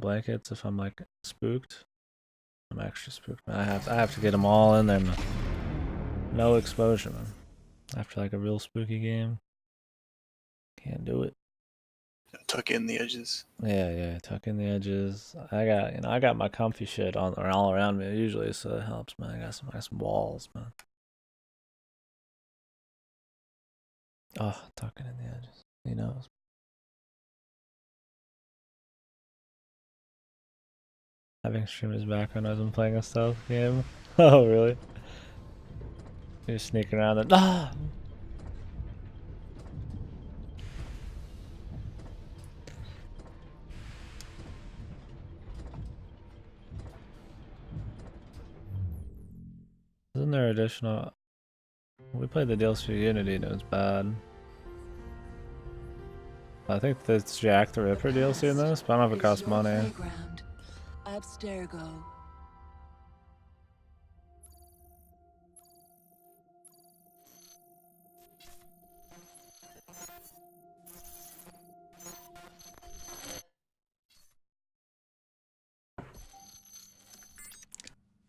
blankets if I'm like spooked. I'm extra spooked, man. I have to get them all in there, man. No exposure, man. After like a real spooky game, can't do it. Tuck in the edges. Yeah, tuck in the edges. I got my comfy shit on all around me usually, so it helps, man. I got some walls, man. Oh, tucking in the edges. He knows. Having streamers background as I'm playing a stealth game. Oh, really? You're sneaking around and ah! Isn't there additional? We played the DLC for Unity and it was bad. I think there's Jack the Ripper DLC in this, but I don't know if it costs money. Abstergo.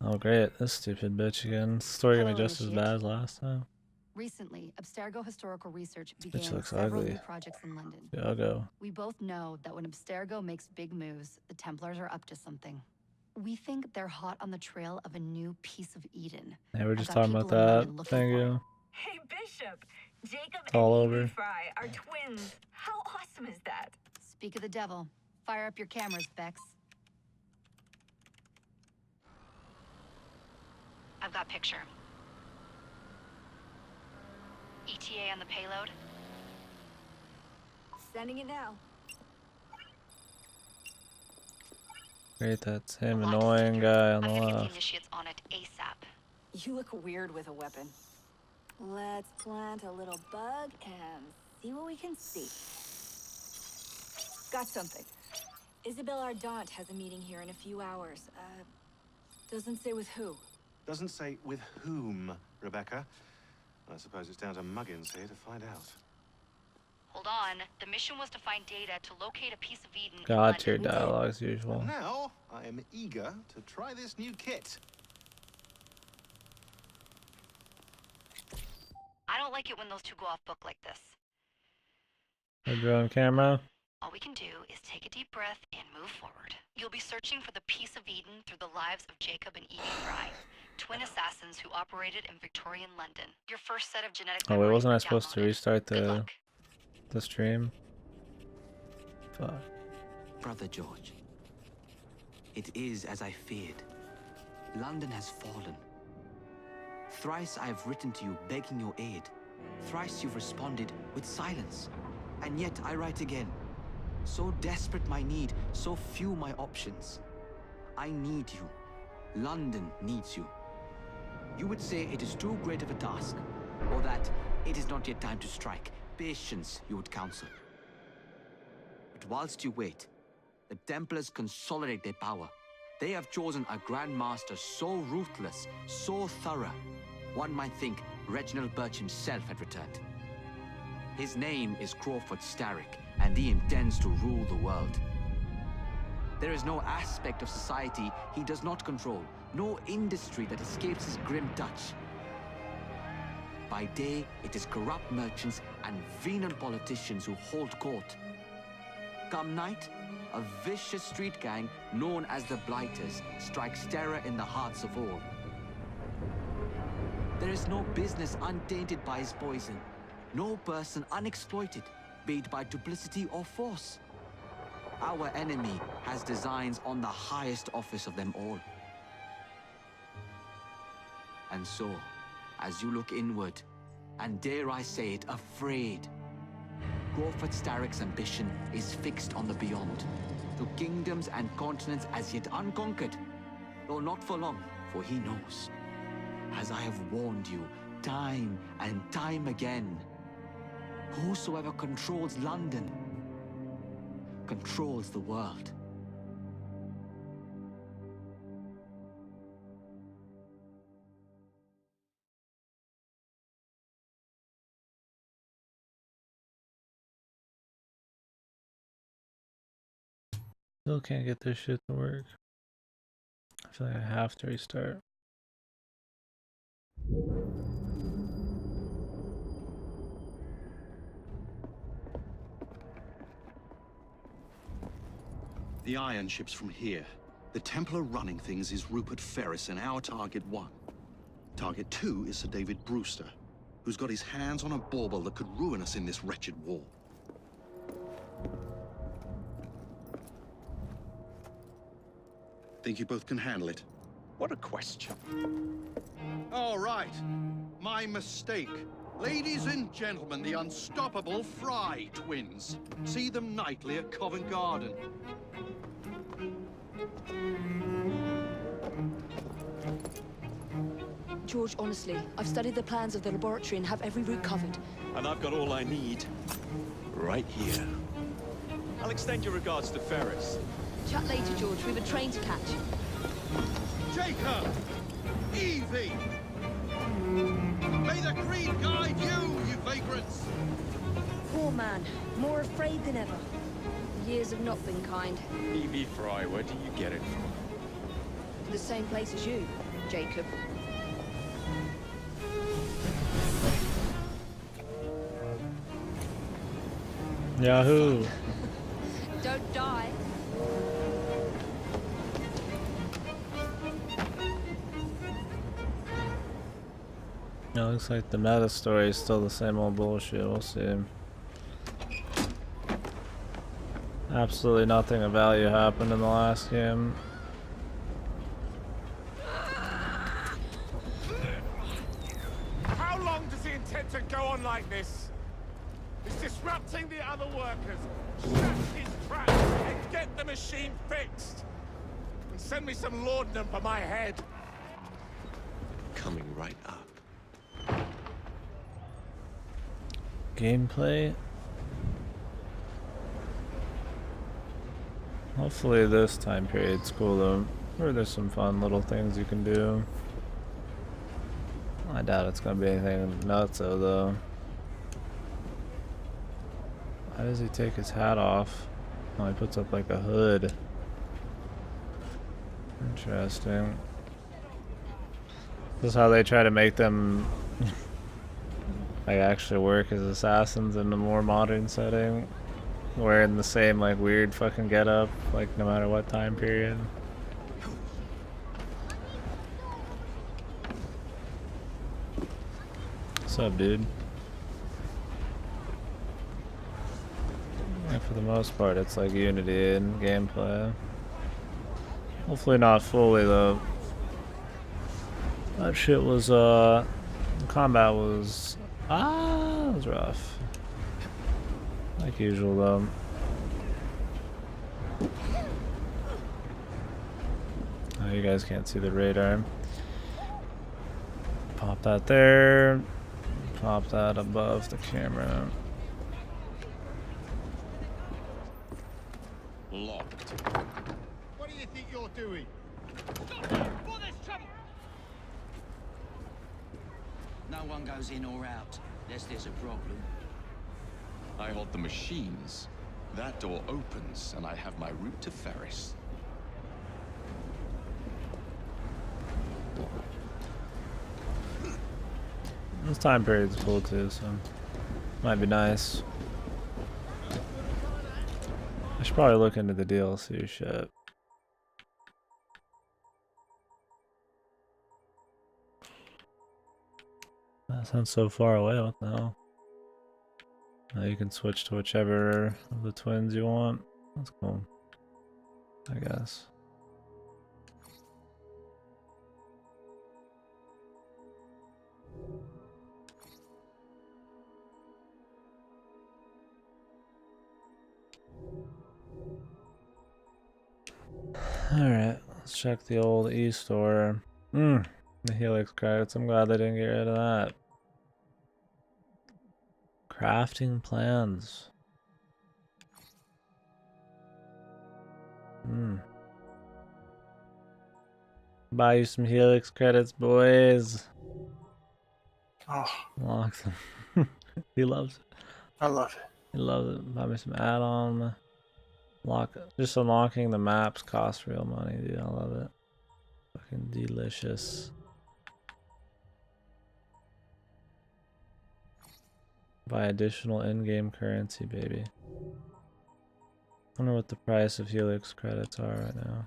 Oh great, this stupid bitch again. This story gonna be just as bad as last time. Recently, Abstergo Historical Research Bitch began looks several ugly. new projects in London. Doggo. We both know that when Abstergo makes big moves, the Templars are up to something. We think they're hot on the trail of a new piece of Eden. Yeah, we're just talking about that thing, you. Hey, Bishop! Jacob It's all and over. Evie Fry are twins. How awesome is that? Speak of the devil. Fire up your cameras, Bex. I've got picture. ETA on the payload? Sending it now. Great, that's him, annoying guy on the I'm gonna get the left. initiates on it ASAP. You look weird with a weapon. Let's plant a little bug and see what we can see. Got something. Isabel Ardant has a meeting here in a few hours. Doesn't say with who. Doesn't say with whom, Rebecca. I suppose it's down to Muggins here to find out. Hold on. The mission was to find data to locate a piece of Eden. God tier dialogue as usual. And now, I am eager to try this new kit. I don't like it when those two go off book like this. A drone camera. All we can do is take a deep breath and move forward. You'll be searching for the piece of Eden through the lives of Jacob and Evie Fry, twin assassins who operated in Victorian London. Your first set of genetic Oh wait, wasn't I supposed to downloaded. restart Good the luck. stream? Fuck. Brother George, it is as I feared. London has fallen. Thrice I have written to you begging your aid. Thrice you've responded with silence. And yet I write again. So desperate my need, so few my options. I need you. London needs you. You would say it is too great of a task, or that it is not yet time to strike. Patience, you would counsel. But whilst you wait, the Templars consolidate their power. They have chosen a Grand Master so ruthless, so thorough. One might think Reginald Birch himself had returned. His name is Crawford Starrick, and he intends to rule the world. There is no aspect of society he does not control, no industry that escapes his grim touch. By day, it is corrupt merchants and venal politicians who hold court. Come night, a vicious street gang known as the Blighters strikes terror in the hearts of all. There is no business untainted by his poison, no person unexploited, be it by duplicity or force. Our enemy has designs on the highest office of them all. And so, as you look inward, and dare I say it, afraid, Crawford Starrick's ambition is fixed on the beyond, to kingdoms and continents as yet unconquered, though not for long, for he knows, as I have warned you time and time again, whosoever controls London controls the world. Still can't get this shit to work. I feel like I have to restart. The iron ship's from here. The Templar running things is Rupert Ferris and our target 1. Target 2 is Sir David Brewster, who's got his hands on a bauble that could ruin us in this wretched war. Think you both can handle it? What a question. All right. My mistake. Ladies and gentlemen, the unstoppable Fry twins. See them nightly at Covent Garden. George, honestly, I've studied the plans of the laboratory and have every route covered. And I've got all I need right here. I'll extend your regards to Ferris. Chat later, George. We've a train to catch. Jacob! Evie! May the creed guide you, you vagrants! Poor man. More afraid than ever. The years have not been kind. Evie Fry, where do you get it from? The same place as you, Jacob. Yahoo! Don't die. It looks like the meta story is still the same old bullshit. We'll see. Absolutely nothing of value happened in the last game. How long does he intend to go on like this? He's disrupting the other workers. Shut his trap and get the machine fixed. And send me some laudanum for my head. Coming right up. Gameplay. Hopefully this time period's cool though. Or there's some fun little things you can do. I doubt it's gonna be anything nuts though. Why does he take his hat off? Oh, he puts up like a hood. Interesting. This is how they try to make them like actually work as assassins in a more modern setting. Wearing the same like weird fucking getup, like no matter what time period. What's up, dude? Yeah, for the most part, it's like Unity in gameplay. Hopefully not fully though. That shit was combat was it was rough. Like usual though. Oh, you guys can't see the radar. Pop that there. Pop that above the camera. Locked. What do you think you're doing? No one goes in or out, unless there's a problem. I hold the machines. That door opens, and I have my route to Ferris. This time period's cool too, so might be nice. I should probably look into the DLC shit. That sounds so far away, what the hell? Now you can switch to whichever of the twins you want. That's cool, I guess. Alright, let's check the old e-store. The Helix credits, I'm glad they didn't get rid of that. Crafting plans. Buy you some Helix credits, boys. Oh, Lock them. He loves it. I love it. He loves it. Buy me some add-on. Just unlocking the maps costs real money, dude. I love it. Fucking delicious. Buy additional in-game currency, baby. Wonder what the price of Helix credits are right now.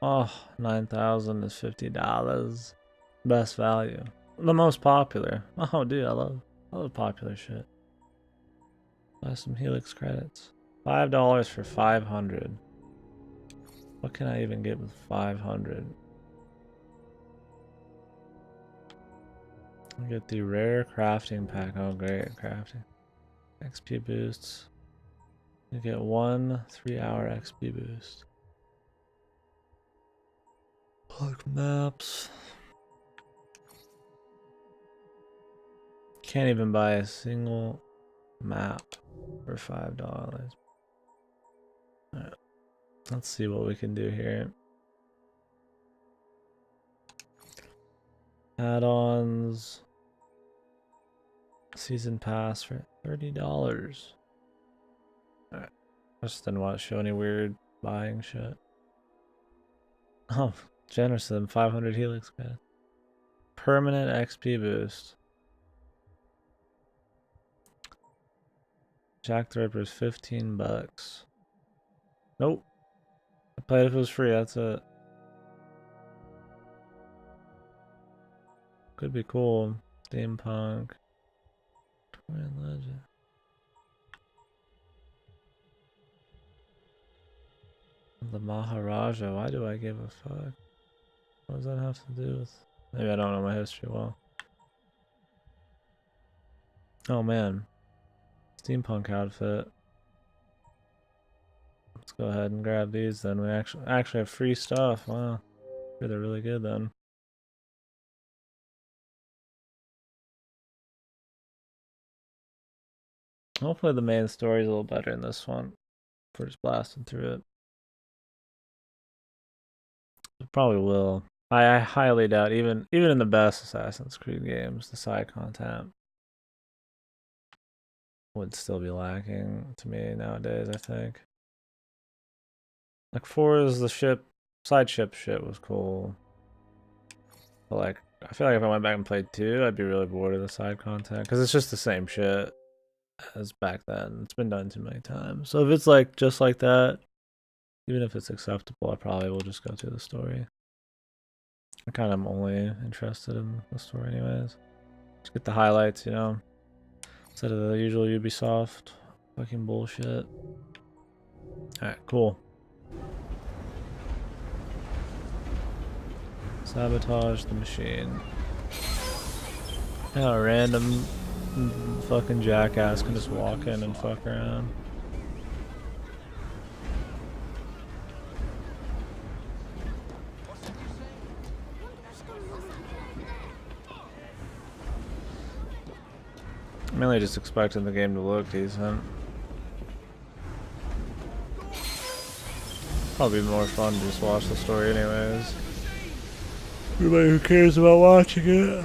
Oh, 9,000 is $50. Best value. The most popular. Oh, dude, I love popular shit. Buy some Helix credits. $5 for 500. What can I even get with 500? I get the rare crafting pack. Oh, great, crafting. XP boosts. You get 1 3-hour XP boost. Park maps. Can't even buy a single map for $5. Alright. Let's see what we can do here. Add-ons. Season pass for $30. Alright. I just didn't want to show any weird buying shit. Oh, generous of them. 500 Helix credit. Permanent XP boost. Jack the Ripper's $15. Nope. I played if it was free, that's it. Could be cool. Steampunk. Twin Legend. The Maharaja. Why do I give a fuck? What does that have to do with? Maybe I don't know my history well. Oh man. Steampunk outfit. Let's go ahead and grab these then. We actually have free stuff. Wow. Sure, they're really good then. Hopefully the main story is a little better in this one. If we're just blasting through it. It probably will. I highly doubt even in the best Assassin's Creed games, the side content would still be lacking to me nowadays, I think. Like 4 is the side ship shit was cool. But like, I feel like if I went back and played 2, I'd be really bored of the side content. Because it's just the same shit as back then. It's been done too many times. So if it's like just like that, even if it's acceptable, I probably will just go through the story. I kind of am only interested in the story anyways. Just get the highlights, you know, instead of the usual Ubisoft fucking bullshit. Alright, cool. Sabotage the machine. Yeah, a random fucking jackass can just walk in and fuck around. I'm mainly just expecting the game to look decent. Probably more fun to just watch the story anyways. Everybody who cares about watching it.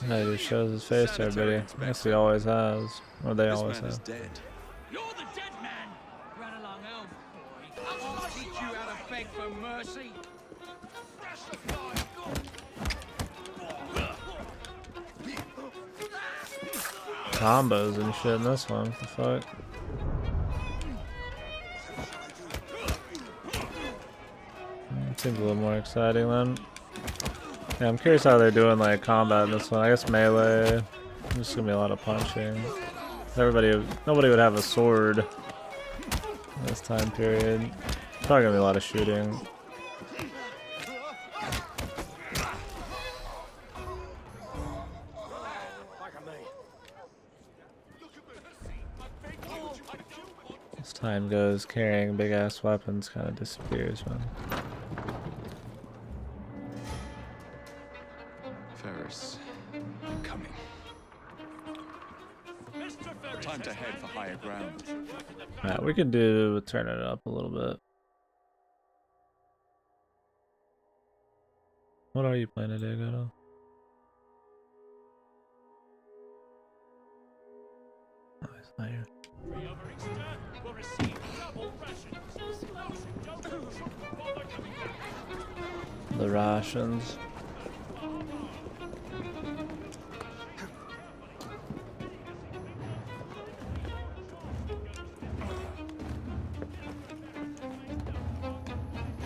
He just shows his face to everybody. I guess he always has. Or they always have. Dead. You're the dead man! Run along home, boy. I'll teach you how to beg for mercy. Combos and shit in this one. What the fuck? Seems a little more exciting then. Yeah, I'm curious how they're doing like combat in this one. I guess melee. There's just gonna be a lot of punching. Nobody would have a sword in this time period. Probably gonna be a lot of shooting. Let's Time goes, carrying big ass weapons kind of disappears, man. Ferris, I'm coming. Time to head for higher ground. Alright, we could do turn it up a little bit. What are you playing today, Goto? Oh, he's not here. The rations.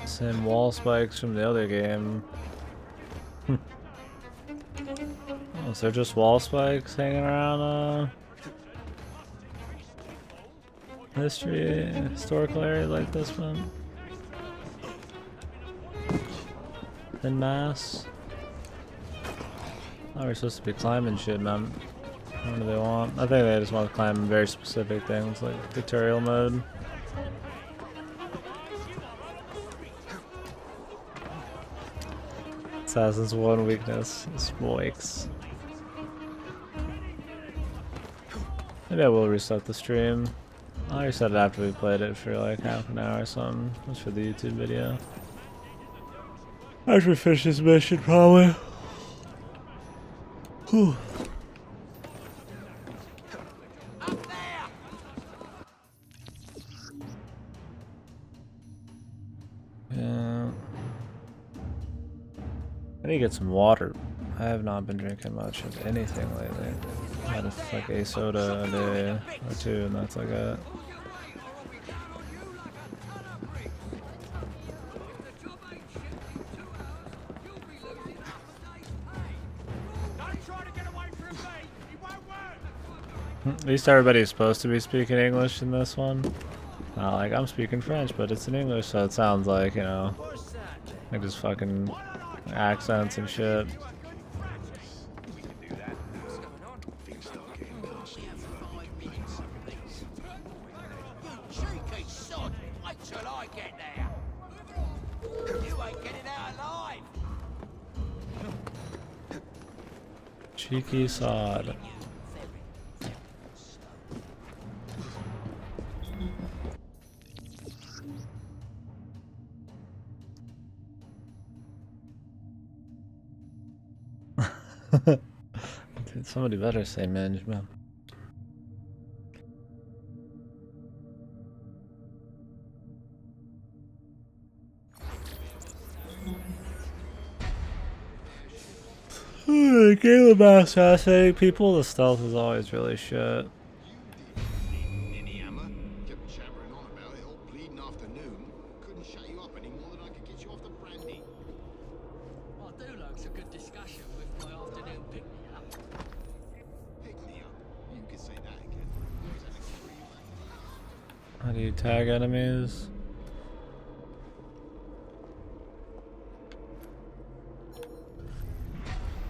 Same wall spikes from the other game. Oh, is there just wall spikes hanging around historical area like this one? In mass? Oh, we're supposed to be climbing shit, man. What do they want? I think they just want to climb very specific things like tutorial mode. Assassin's one weakness is spikes. Maybe I will reset the stream. I'll reset it after we played it for like half an hour or something. Just for the YouTube video. After we finish this mission, probably. Whew. Yeah. I need to get some water. I have not been drinking much of anything lately. I had like a soda a day or two, and that's like it. At least everybody's supposed to be speaking English in this one. Not like I'm speaking French, but it's in English, so it sounds like, you know, like just fucking accents and shit. Cheeky sod. Dude, somebody better say management. Game about assassinating people, the stealth is always really shit. How do you tag enemies?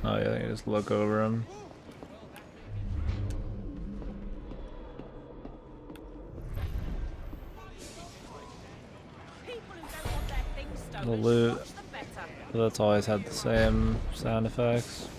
Oh yeah, you just look over them. The loot, so that's always had the same sound effects.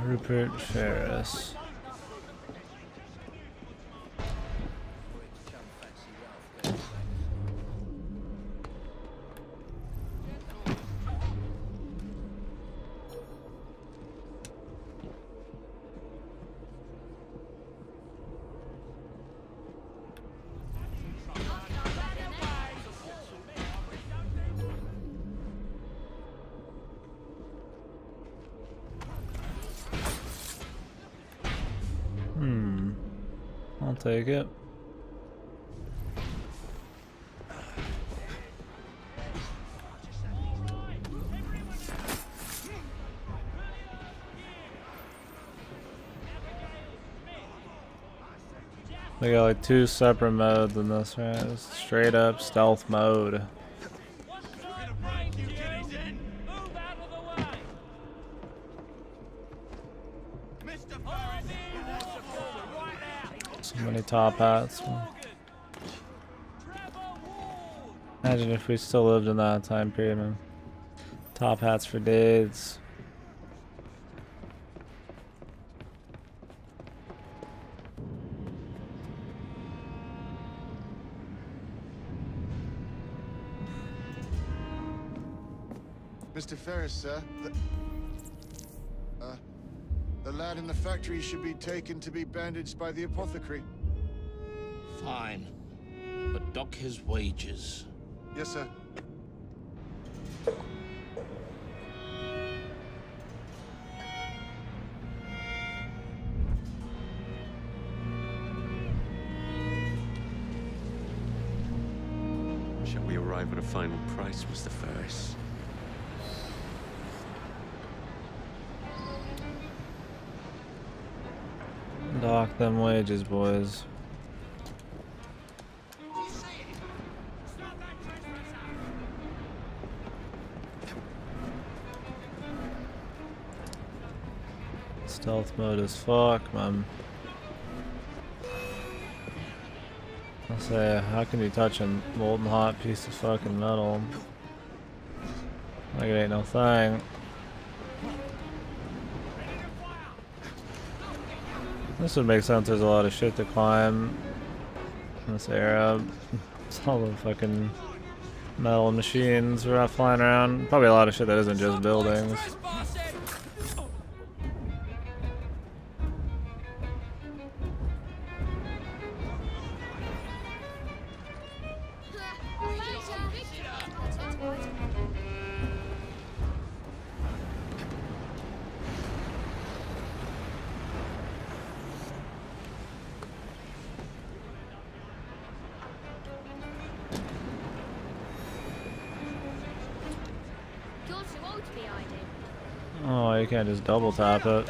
Rupert Ferris. I'll take it. They got like 2 separate modes in this, right? It's straight up stealth mode. So many top hats. Imagine if we still lived in that time period, man. Top hats for days. Mr. Ferris, sir, the lad in the factory should be taken to be bandaged by the apothecary. Fine, but dock his wages. Yes, sir. Shall we arrive at a final price, Mr. Ferris? Dock them wages, boys. Stealth mode as fuck, man. I'll say, how can you touch a molten hot piece of fucking metal? Like it ain't no thing. This would make sense. There's a lot of shit to climb in this era. It's all the fucking metal machines we're not flying around. Probably a lot of shit that isn't just buildings. Oh, you can't just double tap it.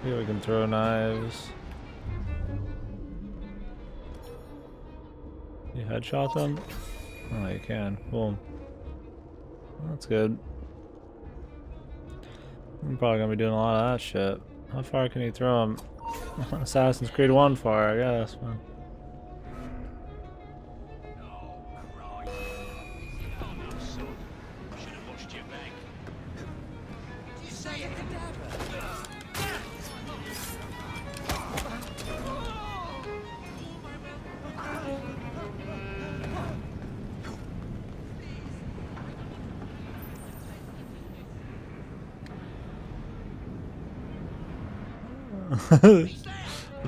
Here we can throw knives. You headshot them? Oh, you can. Boom. That's good. I'm probably gonna be doing a lot of that shit. How far can you throw them? Assassin's Creed 1 far, I guess, man.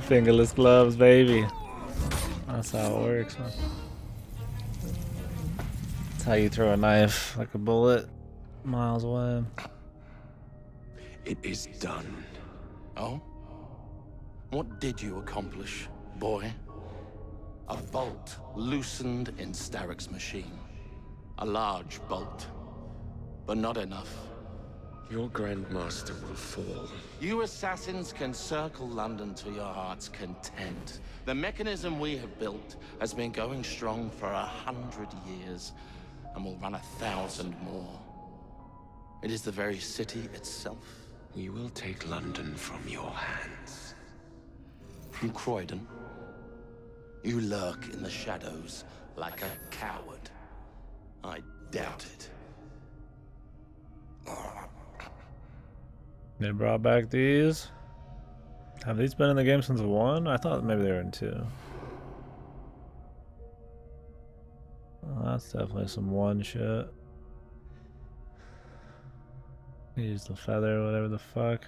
Fingerless gloves, baby. That's how it works, man. That's how you throw a knife like a bullet miles away. It is done. Oh? What did you accomplish, boy? A bolt loosened in Starrick's machine. A large bolt, but not enough. Your Grandmaster will fall. You assassins can circle London to your heart's content. The mechanism we have built has been going strong for 100 years, and will run 1,000 more. It is the very city itself. We will take London from your hands. From Croydon? You lurk in the shadows like a coward. I doubt it. They brought back these. Have these been in the game since 1? I thought maybe they were in 2. Oh, that's definitely some 1 shit. Use the feather, whatever the fuck.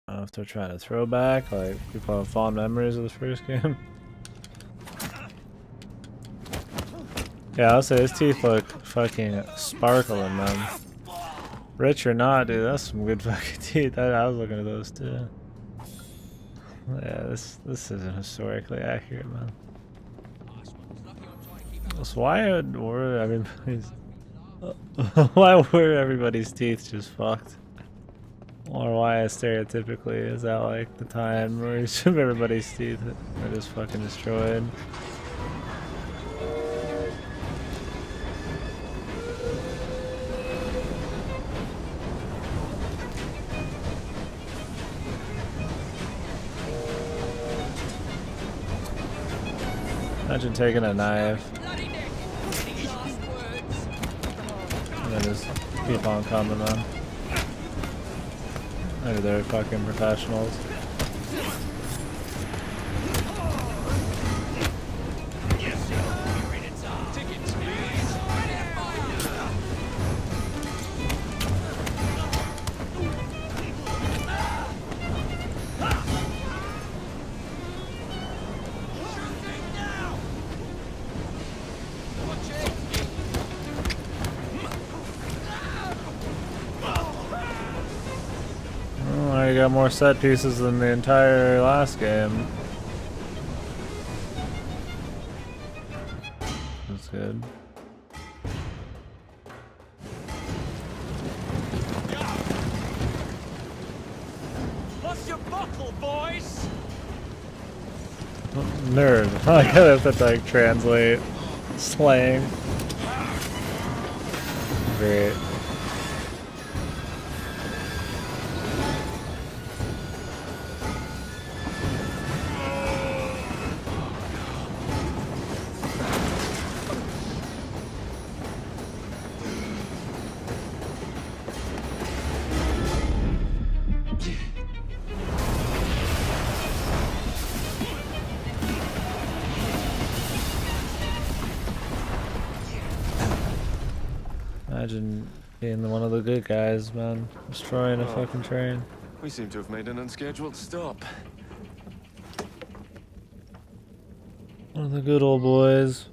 I don't know if they're trying to throw back, like people have fond memories of the first game. Yeah, I'll say his teeth look fucking sparkling, man. Rich or not, dude, that's some good fucking teeth. I was looking at those too. Yeah, this isn't historically accurate, man. So why were everybody's teeth just fucked? Or why stereotypically is that like the time where everybody's teeth are just fucking destroyed? Imagine taking a knife and then just keep on coming, man. Maybe they're fucking professionals. You got more set pieces than the entire last game. That's good. What's your buckle, boys? Nerd. I have to like translate slang. Great. Imagine being one of the good guys, man. Destroying a fucking train. We seem to have made an unscheduled stop. One of the good old boys.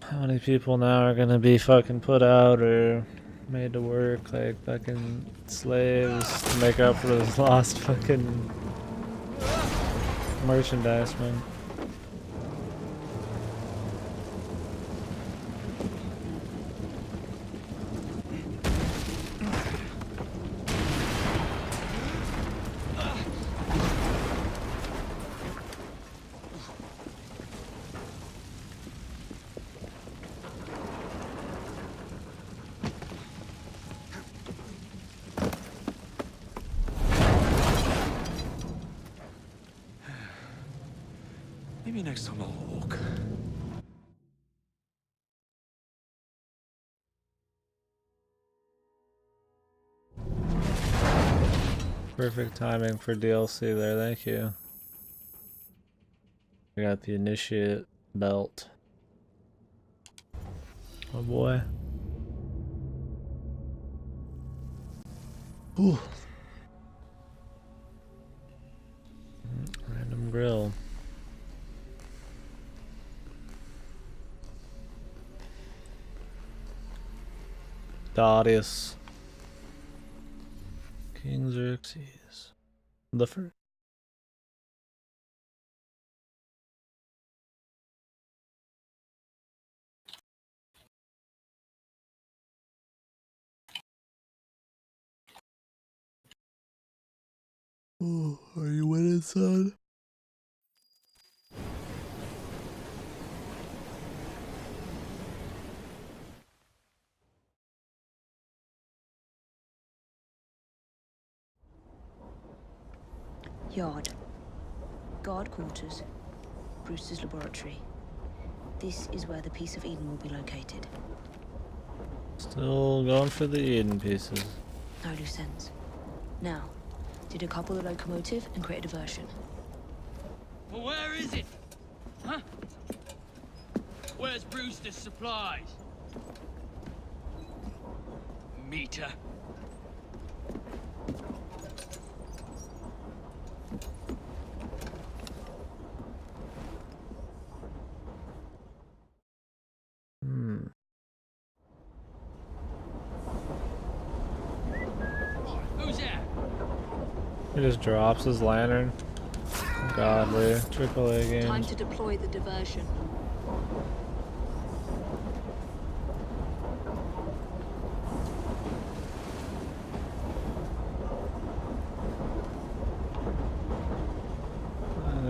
How many people now are gonna be fucking put out or made to work like fucking slaves to make up for this lost fucking merchandise, man? Maybe next time I'll walk. Perfect timing for DLC there, thank you. We got the initiate belt. Oh boy. Ooh. Random grill. Darius. King Xerxes. The first. Oh, are you winning, son? Yard. Guard quarters. Brewster's laboratory. This is where the piece of Eden will be located. Still going for the Eden pieces. No loose ends. Now, to decouple the locomotive and create a diversion. Well, where is it? Huh? Where's Brewster's supplies? Meter. Who's that? He just drops his lantern. Godly. AAA game. Time to deploy the diversion.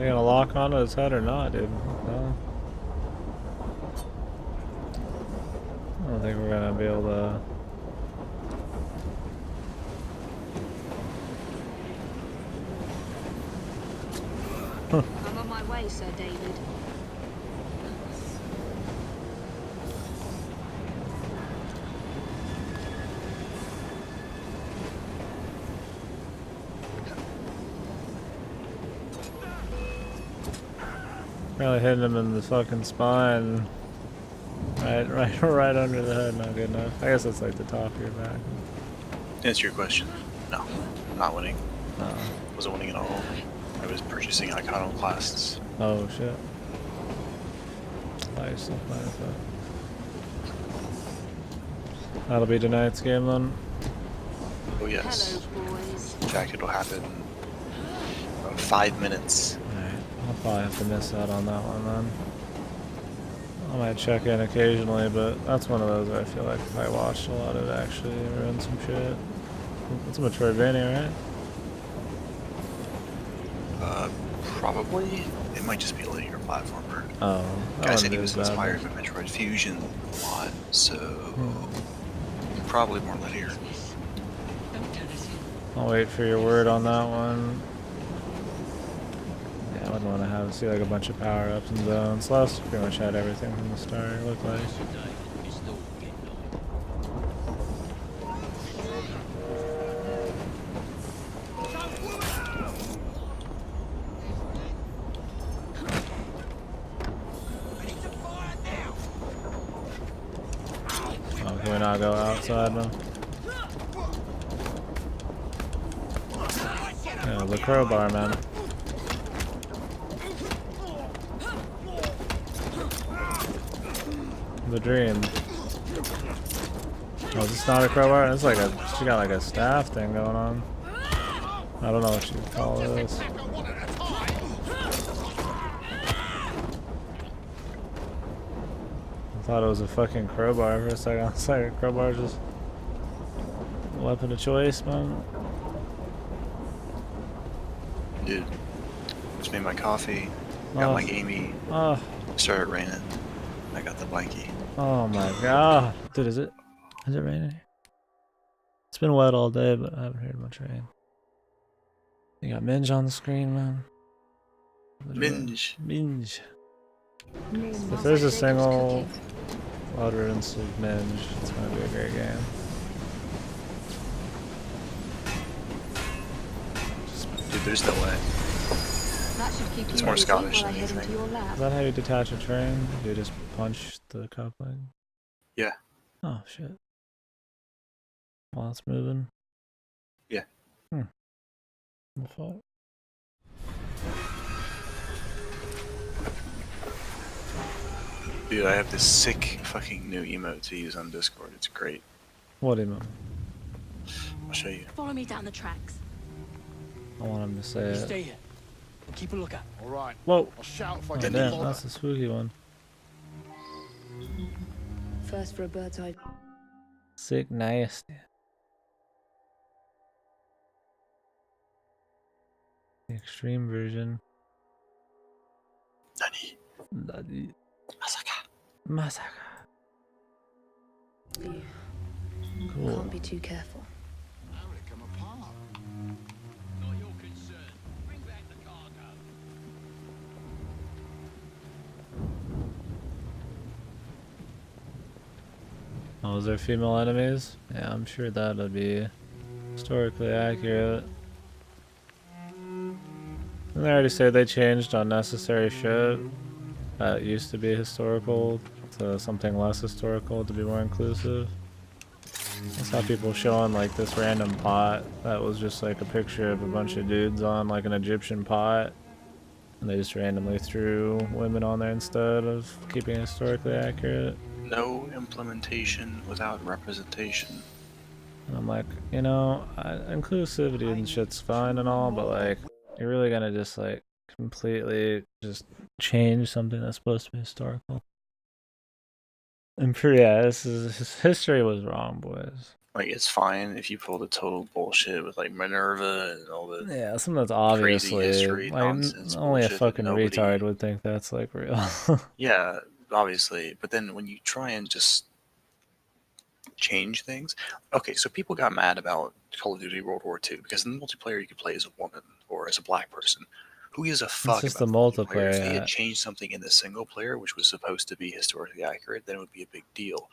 They gonna lock onto his head or not, dude? No. I don't think we're gonna be able to. I'm on my way, Sir David. Really hitting him in the fucking spine. Right under the head. Not good enough. I guess that's like the top of your back. To answer your question, no, I'm not winning. No. Wasn't winning at all. I was purchasing iconoclasts. Oh shit. Nice stuff like that. That'll be tonight's game then. Oh yes. Hello, boys. Jacket will happen in about 5 minutes. Alright, I'll probably have to miss out on that one then. I might check in occasionally, but that's one of those where I feel like if I watched a lot of it actually ruin some shit. It's a Metroidvania, right? Probably. It might just be a linear platformer. Oh. Guy said he was inspired by Metroid Fusion a lot, so probably more linear. I'll wait for your word on that one. Yeah, I wouldn't want to see like a bunch of power-ups and zones. Last pretty much had everything from the start, it looked like. Oh, can we not go outside now? Yeah, the crowbar, man. The dream. Oh, is this not a crowbar? It's like she got like a staff thing going on. I don't know what you'd call this. I thought it was a fucking crowbar for a second. I was like, crowbar is just a weapon of choice, man. Dude, just made my coffee, got my gamey, started raining. I got the blankie. Oh my god. Dude, is it raining here? It's been wet all day, but I haven't heard much rain. You got Minge on the screen, man. Minge. Minge. If there's a single utterance of Minge, it's gonna be a great game. Dude, there's no way. It's more Scottish than anything. Is that how you detach a train? You just punch the coupling? Yeah. Oh shit. While it's moving? Yeah. Well, fuck. Dude, I have this sick fucking new emote to use on Discord. It's great. What emote? I'll show you. Follow me down the tracks. I want him to say it. Stay here. Keep a lookout. All right. Whoa. I'll shout if I Oh, get damn, any that's the spooky one. First for a bird's eye. Sick, nasty. The extreme version. Nani. Masaka. Cool. Can't be too careful. How would it come apart? Not your concern. Bring back the cargo. Oh, is there female enemies? Yeah, I'm sure that would be historically accurate. Didn't they already say they changed unnecessary shit that used to be historical to something less historical to be more inclusive? I saw people showing like this random pot that was just like a picture of a bunch of dudes on like an Egyptian pot, and they just randomly threw women on there instead of keeping it historically accurate. No implementation without representation. And I'm like, you know, inclusivity and shit's fine and all, but like, you're really gonna just like completely just change something that's supposed to be historical. And yeah, history was wrong, boys. Like, it's fine if you pull the total bullshit with, like, Minerva and all the Yeah, something that's crazy obviously history like nonsense only a bullshit that fucking nobody... retard would think that's like real. Yeah, obviously. But then when you try and just change things... Okay, so people got mad about Call of Duty World War II because in the multiplayer you could play as a woman or as a black person. Who gives a fuck just about the the multiplayer? If they multiplayer, had changed something in the single player, which was supposed to be historically accurate, then it would be a big deal.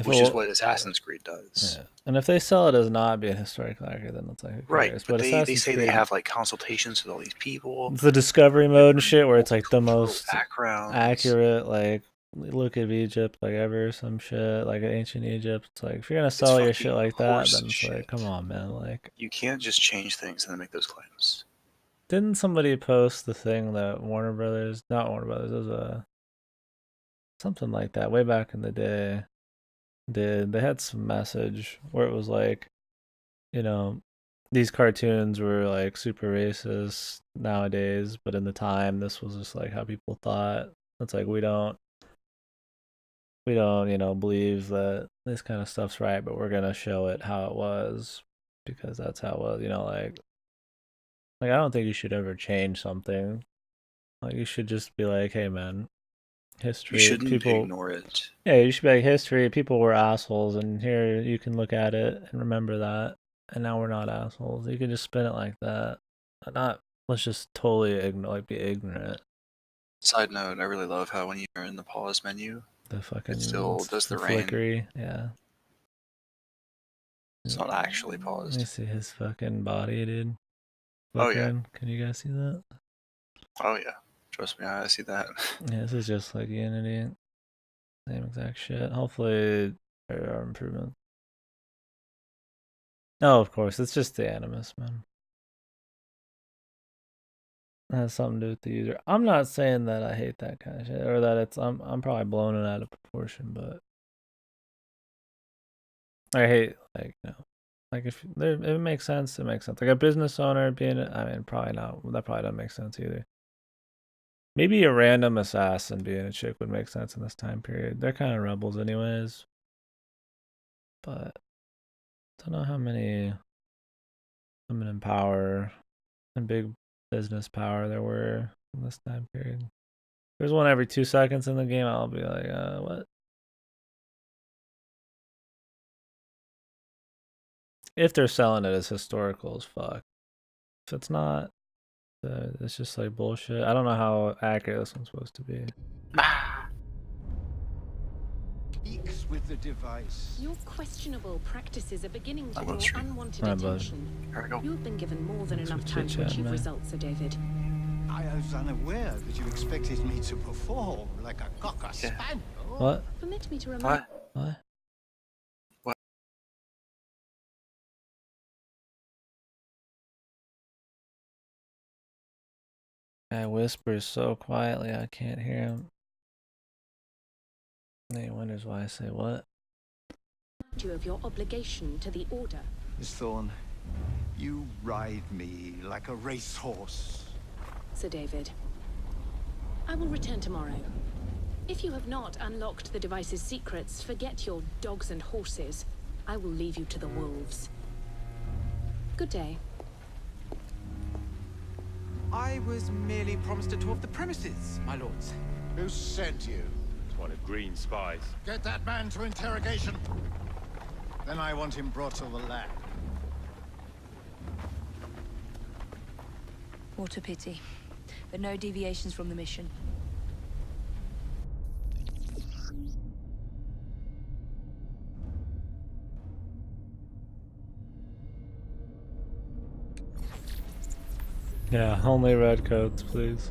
Which is what Assassin's Creed does. Yeah. And if they sell it as not being historically accurate, then it's like, who Right, cares? but they Assassin's say Creed, they have like consultations with all these people. it's the discovery mode and shit where it's like the most backgrounds. accurate, like look at Egypt like ever, some shit like ancient Egypt. It's like if you're gonna sell your shit like that, then it's like, come on, man. Like, you can't just change things and then make those claims. Didn't somebody post the thing that Warner Brothers, not Warner Brothers, it was a something like that way back in the day? They had some message where it was like, you know, these cartoons were like super racist nowadays, but in the time this was just like how people thought. It's like we don't, you know, believe that this kind of stuff's right, but we're gonna show it how it was because that's how it was, you know, like I don't think you should ever change something. Like you should just be like, hey man, history. You shouldn't people ignore it. Yeah, you should be like, history. People were assholes, and here you can look at it and remember that. And now we're not assholes. You can just spin it like that. Not let's just totally be ignorant. Side note: I really love how when you're in the pause menu, the fucking it still does the rain. Flickery, yeah. It's not actually paused. Let me see his fucking body, dude. Flickering. Oh yeah. Can you guys see that? Oh yeah. Trust me, I see that. Yeah, this is just like Unity. Same exact shit. Hopefully there are improvements. No, of course, it's just the animus, man. It has something to do with the user. I'm not saying that I hate that kind of shit, or that it's I'm probably blowing it out of proportion, but I hate, like, you know, like if it makes sense, it makes sense. Like a business owner being, I mean, probably not. That probably doesn't make sense either. Maybe a random assassin being a chick would make sense in this time period. They're kind of rebels anyways. But I don't know how many women in power and big business power there were in this time period. There's one every 2 seconds in the game, I'll be like, what? If they're selling it as historical as fuck. If it's not, it's just like bullshit. I don't know how accurate this one's supposed to be. Peaks with the device. Your questionable practices are beginning to I draw love stream. unwanted Alright, bud. attention. Here we go. You have been given more than Thanks enough for time to chit-chatting, achieve man. results, Sir David. I was unaware that you expected me to perform like a cocker spaniel. What? Permit me to remind. What? Guy whispers so quietly I can't hear him. And he wonders why I say what. You of your obligation to the order. Miss Thorne, you ride me like a racehorse. Sir David. I will return tomorrow. If you have not unlocked the device's secrets, forget your dogs and horses. I will leave you to the wolves. Good day. I was merely promised a tour of the premises, my lords. Who sent you? It's one of Green's spies. Get that man to interrogation. Then I want him brought to the lab. What a pity. But no deviations from the mission. Yeah, only red coats, please.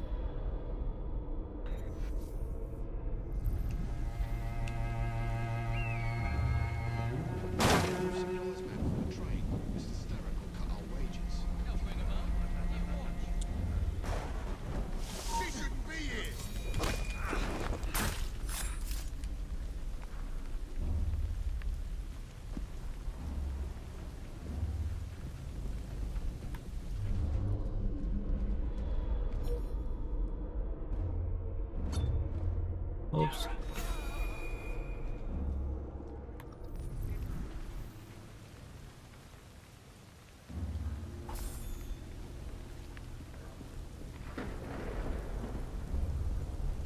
Oops.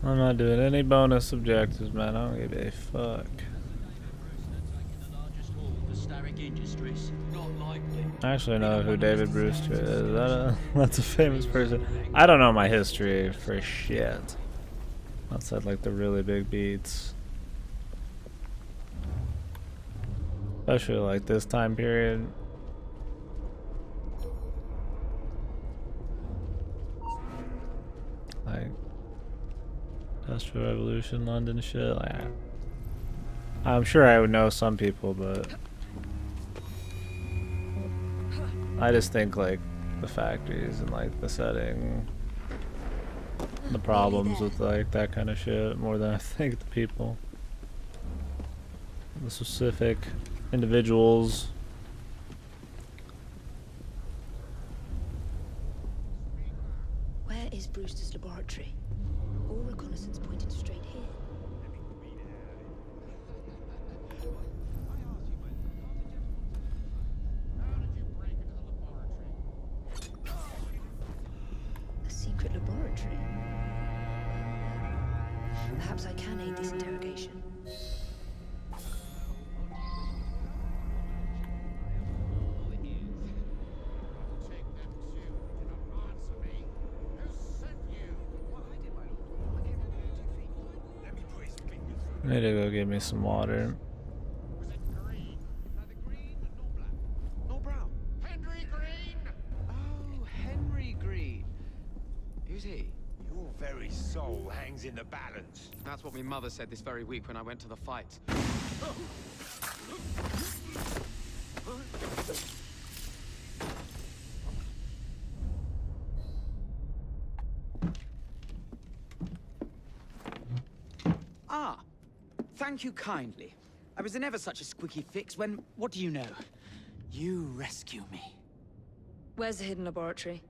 I'm not doing any bonus objectives, man. I don't give a fuck. I actually know who David Brewster is. That's a famous person. I don't know my history for shit. Outside like the really big beats. Especially like this time period. Like Industrial Revolution, London shit. Like, I'm sure I would know some people, but I just think like the factories and like the setting, the problems with like that kind of shit more than I think the people, the specific individuals. Where is Brewster's laboratory? All reconnaissance pointed straight here. A secret laboratory? Perhaps I can aid this interrogation. I need to go get me some water. No brown. Henry Green! Oh, Henry Green. Who's he? Your very soul hangs in the balance. That's what my mother said this very week when I went to the fight. Ah, thank you kindly. I was in ever such a squeaky fix when, what do you know? You rescue me. Where's the hidden laboratory?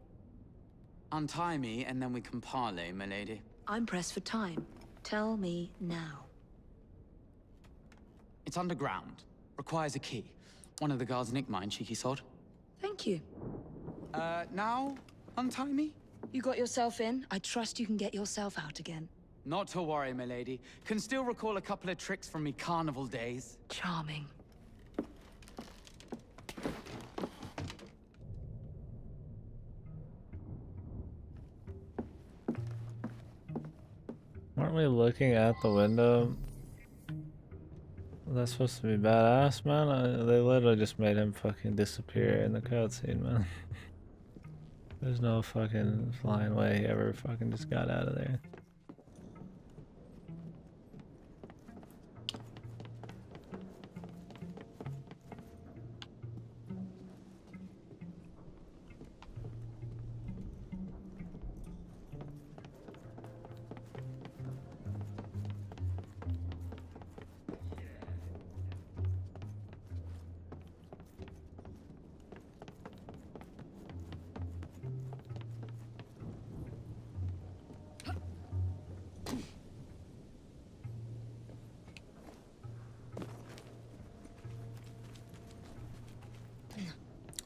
Untie me and then we can parley, my lady. I'm pressed for time. Tell me now. It's underground. Requires a key. One of the guards nicked mine, cheeky sod. Thank you. Now? Untie me? You got yourself in. I trust you can get yourself out again. Not to worry, my lady. Can still recall a couple of tricks from me carnival days. Charming. Aren't we looking at the window? That's supposed to be badass, man. They literally just made him fucking disappear in the cutscene, man. There's no fucking flying way he ever fucking just got out of there.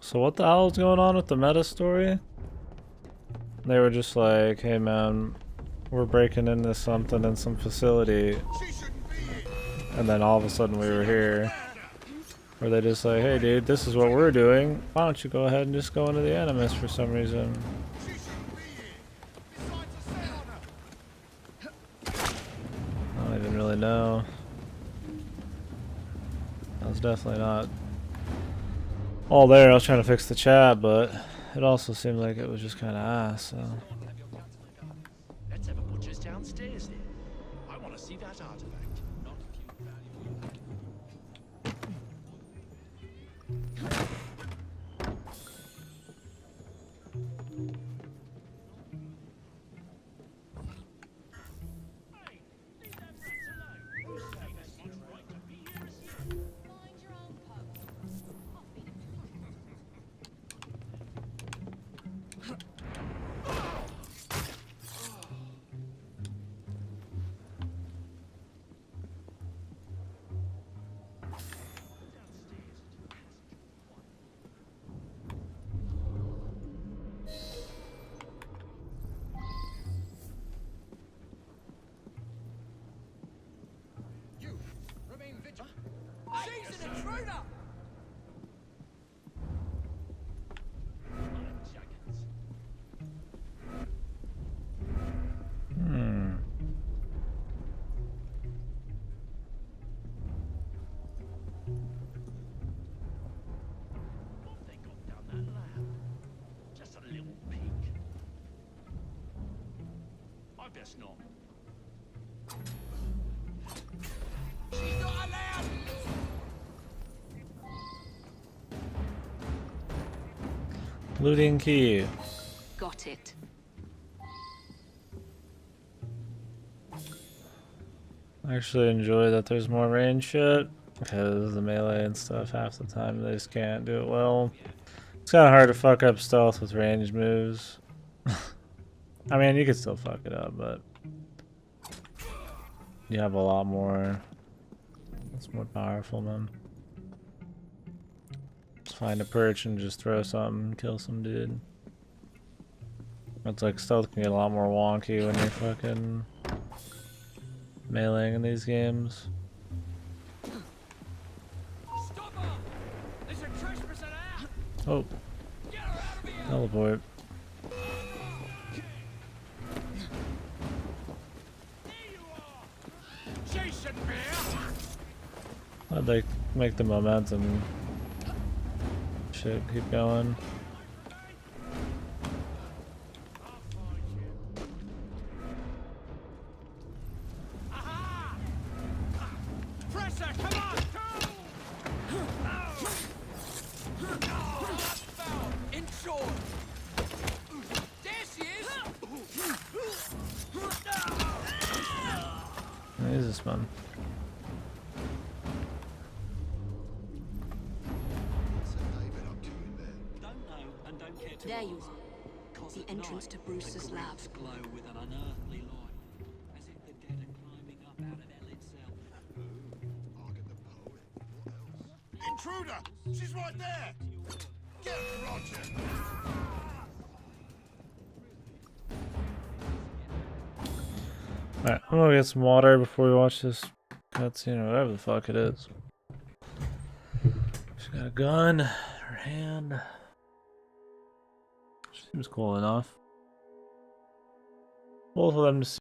So what the hell is going on with the meta story? They were just like, hey man, we're breaking into something in some facility. And then all of a sudden we were here. Or they just like, hey dude, this is what we're doing. Why don't you go ahead and just go into the Animus for some reason? I don't even really know. I was definitely not all there. I was trying to fix the chat, but it also seemed like it was just kind of ass, so. Let's have a butcher's downstairs then. I want to see that artifact. Not if you value I best not. She's not allowed! Looting key. Got it. I actually enjoy that there's more range shit, because the melee and stuff half the time they just can't do it well. It's kind of hard to fuck up stealth with ranged moves. I mean, you can still fuck it up, but you have a lot more. It's more powerful, man. Just find a perch and just throw something, kill some dude. It's like stealth can get a lot more wonky when you're fucking meleeing in these games. Oh, teleport. How'd they make the momentum shit keep going? He's this one. There you are. The entrance to Bruce's lab. Glow with an unearthly light, as if the dead are climbing up out of hell itself. Intruder! She's right there! Get Roger! Alright, I'm gonna get some water before we watch this cutscene or whatever the fuck it is. She's got a gun in her hand. Seems cool enough. Both of them just